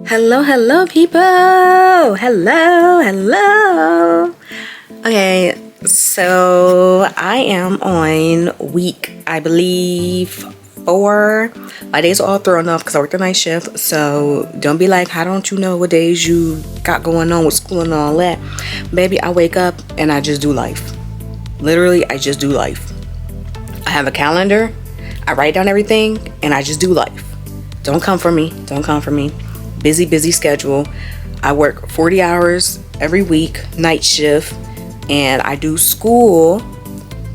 Hello, people. Hello. Okay, so I am on week, I believe, 4. My days are all thrown off because I work the night shift. So don't be like, how don't you know what days you got going on with school and all that? Baby, I wake up and I just do life. Literally, I just do life. I have a calendar. I write down everything and I just do life. Don't come for me. Busy schedule. I work 40 hours every week, night shift, and I do school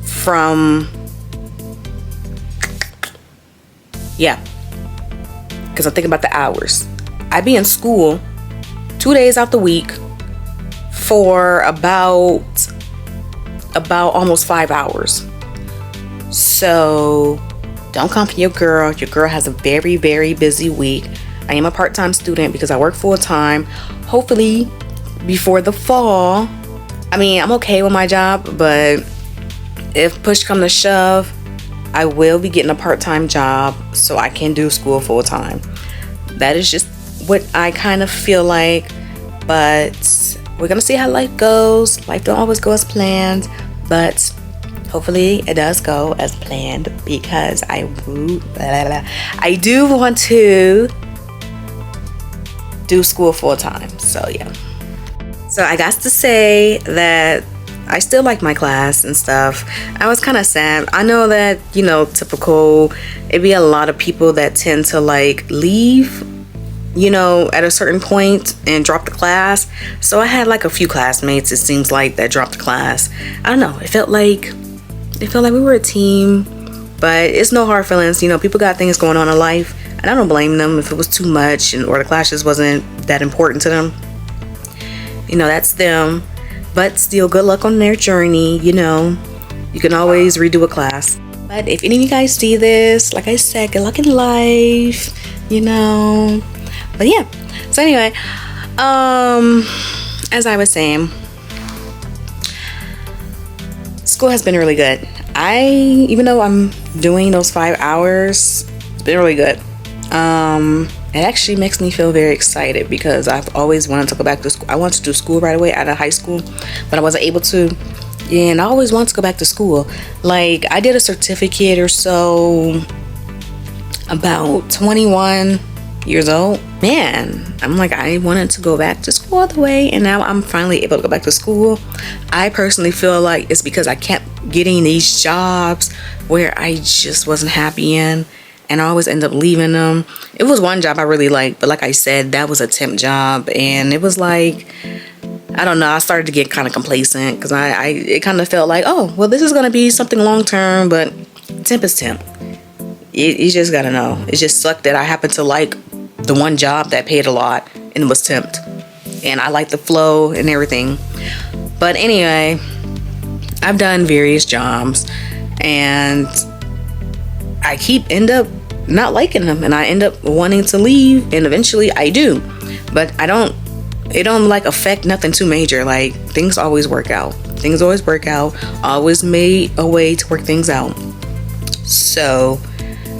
from, because I'm thinking about the hours. I be in school 2 days out the week for about almost 5 hours. So don't come for your girl. Your girl has a very, very busy week. I am a part-time student because I work full-time. Hopefully before the fall, I'm okay with my job, but if push come to shove, I will be getting a part-time job so I can do school full-time. That is just what I kind of feel like, but we're gonna see how life goes. Life don't always go as planned, but hopefully it does go as planned because I do want to do school full-time. So yeah. So I got to say that I still like my class and stuff. I was kind of sad. I know that, typical, it'd be a lot of people that tend to leave, at a certain point and drop the class. So I had a few classmates, it seems like, that dropped the class. I don't know. It felt like we were a team, but it's no hard feelings. People got things going on in life, and I don't blame them if it was too much or the class just wasn't that important to them. That's them. But still, good luck on their journey. You can always redo a class. But if any of you guys see this, like I said, good luck in life. But yeah. So anyway, as I was saying, school has been really good. Even though I'm doing those 5 hours, it's been really good. It actually makes me feel very excited because I've always wanted to go back to school. I wanted to do school right away out of high school, but I wasn't able to. And I always wanted to go back to school. I did a certificate or so about 21 years old. Man, I wanted to go back to school all the way, and now I'm finally able to go back to school. I personally feel like it's because I kept getting these jobs where I just wasn't happy in, and I always end up leaving them. It was one job I really liked, but like I said, that was a temp job, and it was I don't know, I started to get kind of complacent because it kind of felt like, oh, well, this is going to be something long term, but temp is temp. You just got to know. It just sucked that I happened to like the one job that paid a lot and was temped, and I like the flow and everything. But anyway, I've done various jobs, and I end up not liking them, and I end up wanting to leave, and eventually I do, but it don't affect nothing too major. Things always work out. Always made a way to work things out. So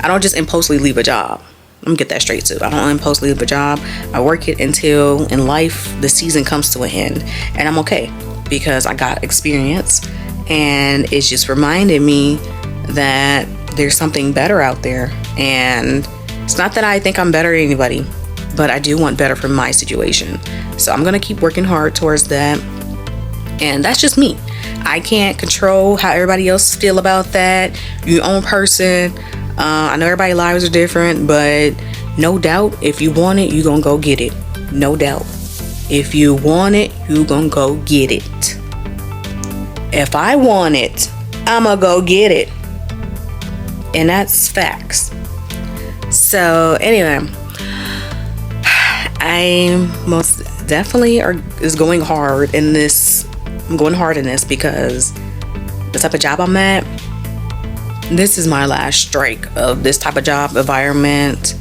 I don't just impulsively leave a job. Let me get that straight too. I don't impulsively leave a job. I work it until in life the season comes to an end, and I'm okay because I got experience, and it's just reminded me that there's something better out there. And it's not that I think I'm better than anybody, but I do want better for my situation. So I'm gonna keep working hard towards that, and that's just me. I can't control how everybody else feel about that. You're your own person. I know everybody's lives are different, but no doubt, if you want it, you gonna go get it. No doubt. If you want it, you gonna go get it. If I want it, I'ma go get it. And that's facts. So anyway, I most definitely is going hard in this. I'm going hard in this because the type of job I'm at, this is my last strike of this type of job environment.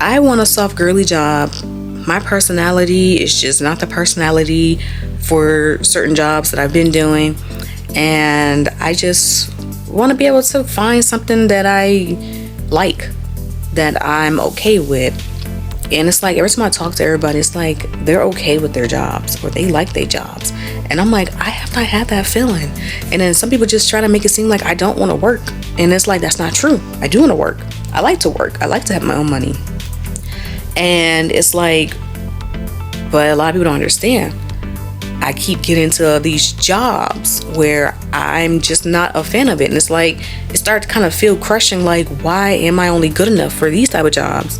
I want a soft girly job. My personality is just not the personality for certain jobs that I've been doing, and I just want to be able to find something that I like, that I'm okay with. And it's like every time I talk to everybody, it's like they're okay with their jobs or they like their jobs. And I'm like, I have not had that feeling. And then some people just try to make it seem like I don't want to work. And it's like, that's not true. I do want to work. I like to work. I like to have my own money. And it's like, but a lot of people don't understand. I keep getting into these jobs where I'm just not a fan of it. And it's like, it starts to kind of feel crushing. Like, why am I only good enough for these type of jobs?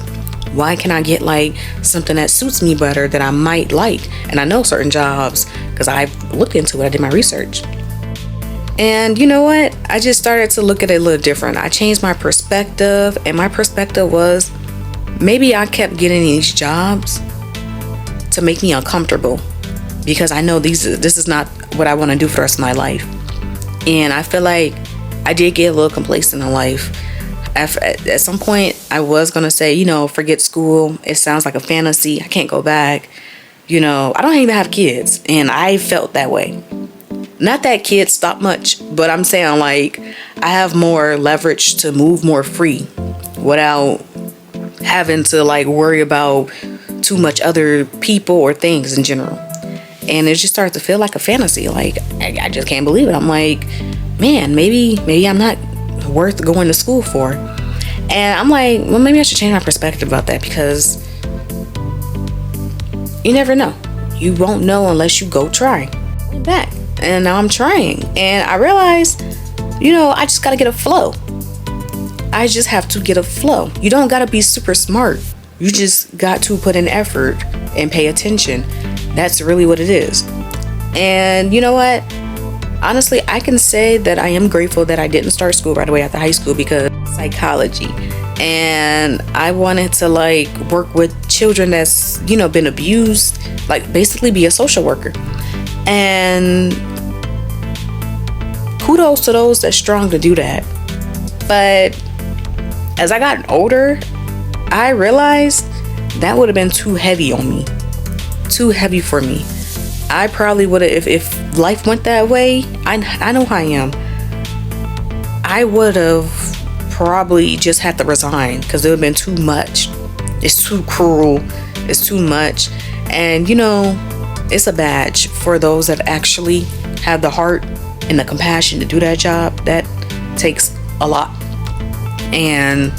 Why can I get like something that suits me better that I might like? And I know certain jobs because I've looked into it. I did my research. And you know what? I just started to look at it a little different. I changed my perspective, and my perspective was maybe I kept getting these jobs to make me uncomfortable because I know this is not what I want to do for the rest of my life. And I feel like I did get a little complacent in life. At some point, I was going to say, forget school. It sounds like a fantasy. I can't go back. I don't even have kids. And I felt that way. Not that kids stop much, but I'm saying like I have more leverage to move more free without having to like worry about too much other people or things in general. And it just started to feel like a fantasy. Like I just can't believe it. I'm like, man, maybe I'm not worth going to school for. And I'm like, well, maybe I should change my perspective about that because you never know. You won't know unless you go try. Went back. And now I'm trying. And I realized, I just got to get a flow. I just have to get a flow. You don't got to be super smart. You just got to put in effort and pay attention. That's really what it is. And you know what? Honestly, I can say that I am grateful that I didn't start school right away after high school because psychology. And I wanted to like work with children that's, been abused, like basically be a social worker. And kudos to those that's strong to do that. But as I got older, I realized that would have been too heavy on me. Too heavy for me. I probably would have, if life went that way, I know how I am. I would have probably just had to resign because it would have been too much. It's too cruel. It's too much. And it's a badge for those that actually have the heart and the compassion to do that job. That takes a lot. And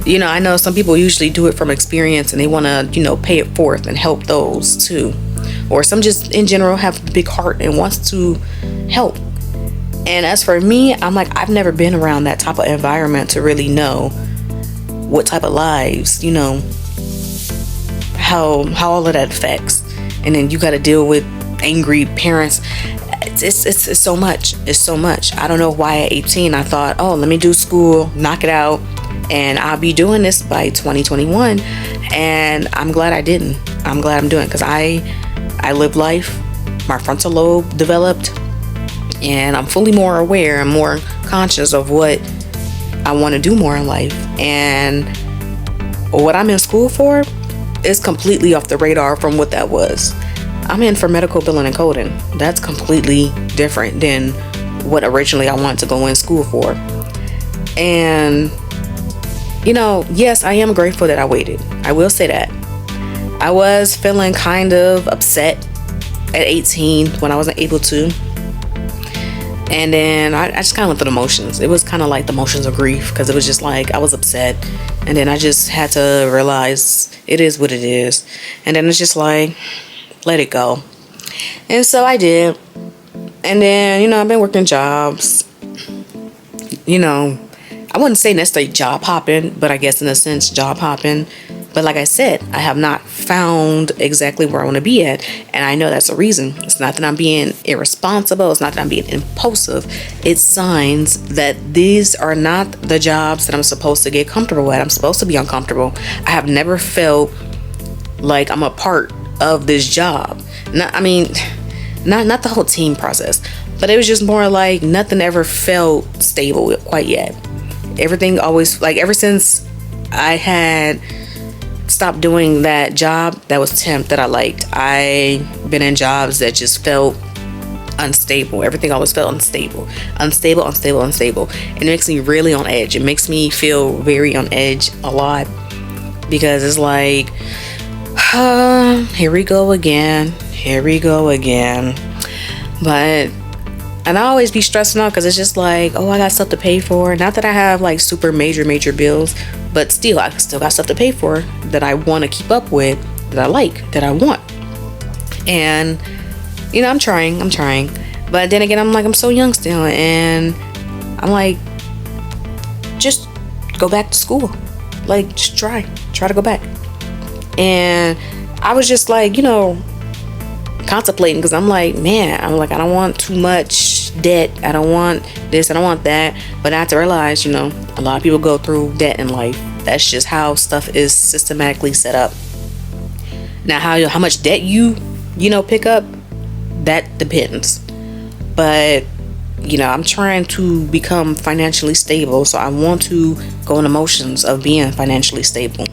I know some people usually do it from experience and they want to, pay it forth and help those too. Or some just in general have a big heart and wants to help. And as for me, I'm like, I've never been around that type of environment to really know what type of lives, how all of that affects. And then you got to deal with angry parents. It's so much. It's so much. I don't know why at 18 I thought, oh, let me do school, knock it out, and I'll be doing this by 2021. And I'm glad I didn't. I'm glad I'm doing it because I lived life. My frontal lobe developed, and I'm fully more aware and more conscious of what I want to do more in life. And what I'm in school for is completely off the radar from what that was. I'm in for medical billing and coding. That's completely different than what originally I wanted to go in school for. And yes, I am grateful that I waited. I will say that. I was feeling kind of upset at 18 when I wasn't able to. And then I just kind of went through the motions. It was kind of like the motions of grief because it was just like I was upset. And then I just had to realize it is what it is. And then it's just like, let it go. And so I did. And then, I've been working jobs. I wouldn't say necessarily job hopping, but I guess in a sense job hopping. But like I said, I have not found exactly where I want to be at. And I know that's a reason. It's not that I'm being irresponsible. It's not that I'm being impulsive. It's signs that these are not the jobs that I'm supposed to get comfortable at. I'm supposed to be uncomfortable. I have never felt like I'm a part of this job. Not the whole team process, but it was just more like nothing ever felt stable quite yet. Everything always, like ever since I had stopped doing that job that was temp that I liked, I've been in jobs that just felt unstable. Everything always felt unstable. And it makes me really on edge. It makes me feel very on edge a lot. because it's like, here we go again. But, and I always be stressing out because it's just like, oh, I got stuff to pay for. Not that I have like super major bills, but still, I still got stuff to pay for that I want to keep up with, that I like, that I want. And, I'm trying. But then again, I'm like, I'm so young still. And I'm like, just go back to school. Like, just try to go back. And I was just like, contemplating, because I'm like, man, I don't want too much debt. I don't want this, I don't want that. But I have to realize, a lot of people go through debt in life. That's just how stuff is systematically set up. Now, how much debt you pick up, that depends. But I'm trying to become financially stable, so I want to go in the motions of being financially stable.